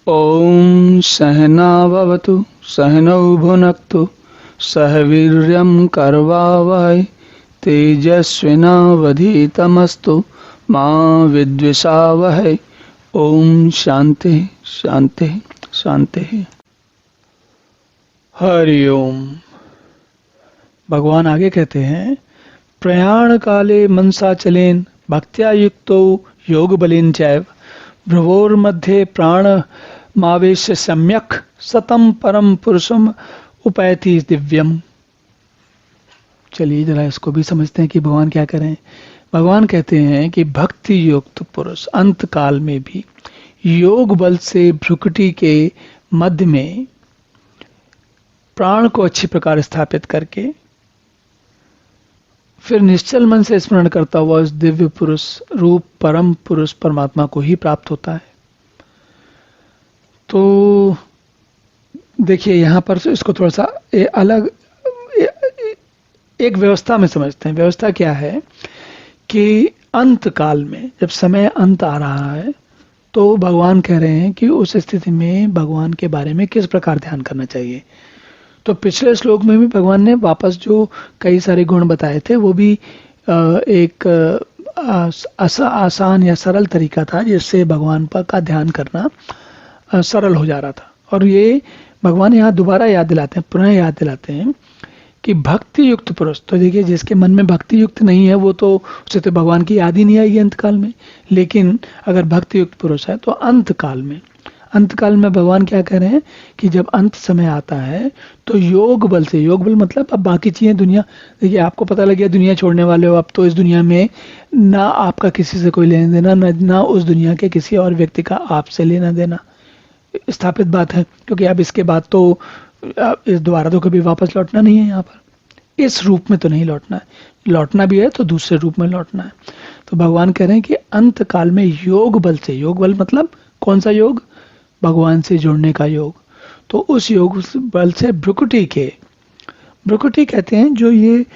ॐ सहना भवतु सहनौ भुनक्तु सह वीर्यं करवावहै तेजस्विनावधीतमस्तु मा विद्विषावहै। ॐ शांति शांति शांति। हरि ओम। भगवान आगे कहते हैं, प्रयाण काले मनसा चलेन भक्त्या युक्तो योग बलेन चैव भ्रुवोर्मध्ये प्राण मावेश्य सम्यक सतम परम पुरुषम उपैति दिव्यम। चलिए जरा इसको भी समझते हैं कि भगवान क्या करें। भगवान कहते हैं कि भक्ति युक्त पुरुष अंत काल में भी योग बल से भ्रुकुटी के मध्य में प्राण को अच्छी प्रकार स्थापित करके फिर निश्चल मन से स्मरण करता हुआ उस दिव्य पुरुष रूप परम पुरुष परमात्मा को ही प्राप्त होता है। तो देखिए यहां पर इसको थोड़ा सा अलग एक व्यवस्था में समझते हैं। व्यवस्था क्या है कि अंत काल में जब समय अंत आ रहा है तो भगवान कह रहे हैं कि उस स्थिति में भगवान के बारे में किस प्रकार ध्यान करना चाहिए। तो पिछले श्लोक में भी भगवान ने वापस जो कई सारे गुण बताए थे वो भी एक आसान या सरल तरीका था जिससे भगवान पर का ध्यान करना सरल हो जा रहा था। और ये भगवान यहाँ दोबारा याद दिलाते हैं, पुनः याद दिलाते हैं कि भक्ति युक्त पुरुष, तो देखिए जिसके मन में भक्ति युक्त नहीं है वो तो उसे तो भगवान की याद ही नहीं आएगी अंत काल में। लेकिन अगर भक्ति युक्त पुरुष है तो अंत काल में भगवान क्या कह रहे हैं कि जब अंत समय आता है तो योग बल से, योग बल मतलब अब बाकी चीजें दुनिया, देखिए आपको पता लग गया दुनिया छोड़ने वाले हो, अब तो इस दुनिया में ना आपका किसी से कोई लेना देना, ना उस दुनिया के किसी और व्यक्ति का आपसे लेना देना, स्थापित बात है। क्योंकि अब इसके बाद तो इस द्वारा तो कभी वापस लौटना नहीं है, यहाँ पर इस रूप में तो नहीं लौटना है, लौटना भी है तो दूसरे रूप में लौटना है। तो भगवान कह रहे हैं कि अंत काल में योग बल से, योग बल मतलब कौन सा योग, भगवान से जुड़ने का योग। तो उस योग बल से भ्रुकुटी कहते हैं जो ये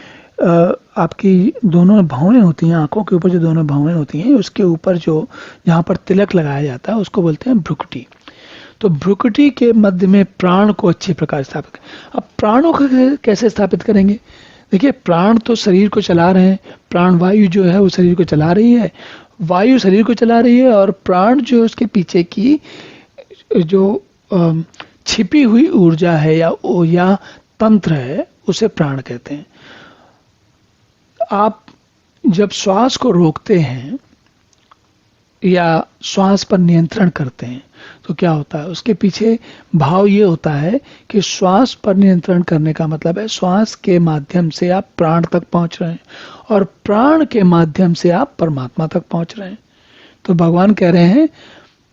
आपकी दोनों भौएं होती हैं, आंखों के ऊपर जो दोनों भौएं होती हैं उसके ऊपर जो जहां पर तिलक लगाया जाता है उसको बोलते हैं भ्रुकुटी। तो भ्रुकुटी के मध्य में प्राण को अच्छी प्रकार स्थापित करें। अब प्राणों को कैसे स्थापित करेंगे? देखिए प्राण तो शरीर को चला रहे हैं, प्राण वायु जो है वो शरीर को चला रही है, वायु शरीर को चला रही है, और प्राण जो उसके पीछे की जो छिपी हुई ऊर्जा है या तंत्र है उसे प्राण कहते हैं। आप जब श्वास को रोकते हैं या श्वास पर नियंत्रण करते हैं तो क्या होता है, उसके पीछे भाव ये होता है कि श्वास पर नियंत्रण करने का मतलब है श्वास के माध्यम से आप प्राण तक पहुंच रहे हैं और प्राण के माध्यम से आप परमात्मा तक पहुंच रहे हैं। तो भगवान कह रहे हैं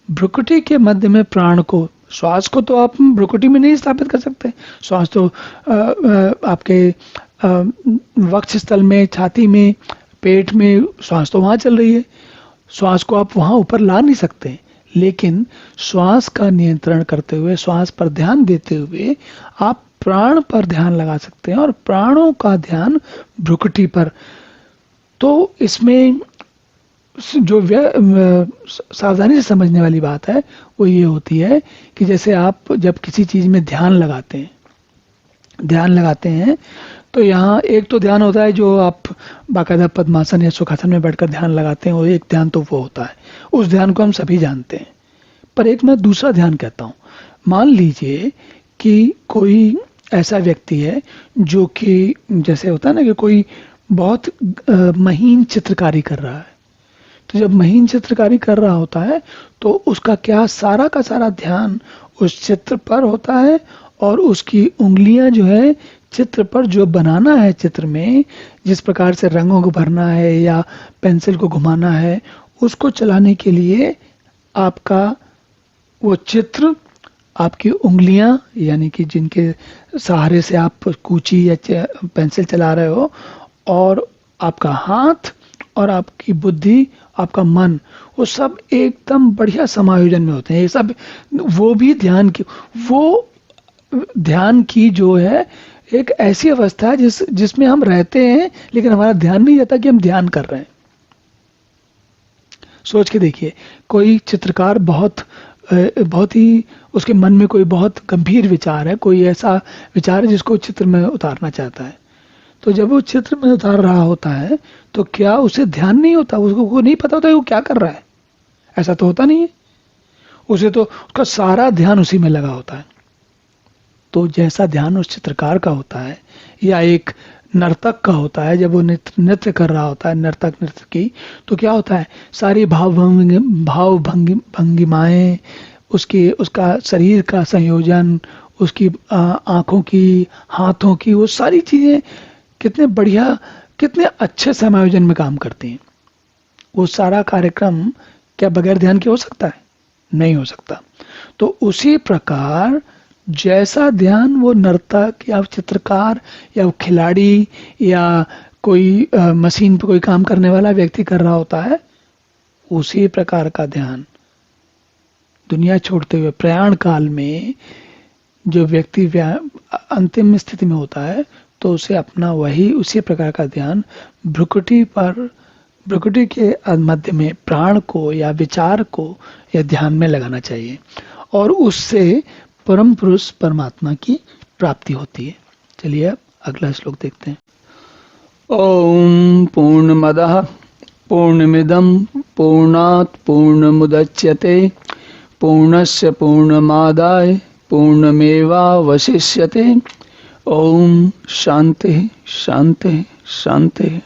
भ्रुकुटी के मध्य में प्राण को, श्वास को तो आप भ्रुकुटी में नहीं स्थापित कर सकते, श्वास तो आपके वक्षस्थल में, छाती में, पेट में श्वास तो वहां चल रही है, श्वास को आप वहां ऊपर ला नहीं सकते। लेकिन श्वास का नियंत्रण करते हुए, श्वास पर ध्यान देते हुए आप प्राण पर ध्यान लगा सकते हैं और प्राणों का ध्यान भ्रुकुटी पर। तो इसमें जो सावधानी से समझने वाली बात है वो ये होती है कि जैसे आप जब किसी चीज में ध्यान लगाते हैं तो यहाँ एक तो ध्यान होता है जो आप बाकायदा पद्मासन या सुखासन में बैठकर ध्यान लगाते हैं, और एक ध्यान तो वो होता है, उस ध्यान को हम सभी जानते हैं। पर एक मैं दूसरा ध्यान कहता हूँ। मान लीजिए कि कोई ऐसा व्यक्ति है जो कि जैसे होता है ना कि कोई बहुत महीन चित्रकारी कर रहा है, तो जब महीन चित्रकारी कर रहा होता है तो उसका क्या सारा का सारा ध्यान उस चित्र पर होता है, और उसकी उंगलियां जो है चित्र पर जो बनाना है, चित्र में जिस प्रकार से रंगों को भरना है या पेंसिल को घुमाना है, उसको चलाने के लिए आपका वो चित्र, आपकी उंगलियां यानी कि जिनके सहारे से आप कूची या पेंसिल चला रहे हो, और आपका हाथ और आपकी बुद्धि, आपका मन, वो सब एकदम बढ़िया समायोजन में होते हैं। ये सब वो ध्यान की जो है एक ऐसी अवस्था है जिसमें हम रहते हैं लेकिन हमारा ध्यान नहीं रहता कि हम ध्यान कर रहे हैं। सोच के देखिए, कोई चित्रकार बहुत बहुत ही उसके मन में कोई बहुत गंभीर विचार है, कोई ऐसा विचार है जिसको चित्र में उतारना चाहता है। तो जब वो चित्र में उतार रहा होता है तो क्या उसे ध्यान नहीं होता, उसको नहीं पता होता है वो क्या कर रहा है? ऐसा तो होता नहीं है। उसे तो उसका सारा ध्यान उसी में लगा होता है। तो जैसा ध्यान उस चित्रकार का होता है या एक नर्तक का होता है, जब वो नृत्य कर रहा होता है, नर्तक नृत्य की, तो क्या होता है, सारी भंगिमाएं, उसका शरीर का संयोजन, उसकी आंखों की, हाथों की, वो सारी चीजें कितने बढ़िया, कितने अच्छे समायोजन में काम करती हैं। वो सारा कार्यक्रम क्या बगैर ध्यान के हो सकता है? नहीं हो सकता। तो उसी प्रकार जैसा ध्यान वो नर्तक या चित्रकार या वो खिलाड़ी या कोई मशीन पे कोई काम करने वाला व्यक्ति कर रहा होता है, उसी प्रकार का ध्यान दुनिया छोड़ते हुए प्रयाण काल में जो व्यक्ति अंतिम स्थिति में होता है, तो उसे अपना वही उसी प्रकार का ध्यान भ्रुकुटी के मध्य में प्राण को या विचार को या ध्यान में लगाना चाहिए, और उससे परम पुरुष परमात्मा की प्राप्ति होती है। चलिए अब अगला श्लोक देखते हैं। ओम पूर्णमदः पूर्णमिदं पूर्णात् पूर्णमुदच्यते पूर्णस्य पूर्णमादाय पूर्णमेवावशिष्यते। ओम शांति शांति शांति।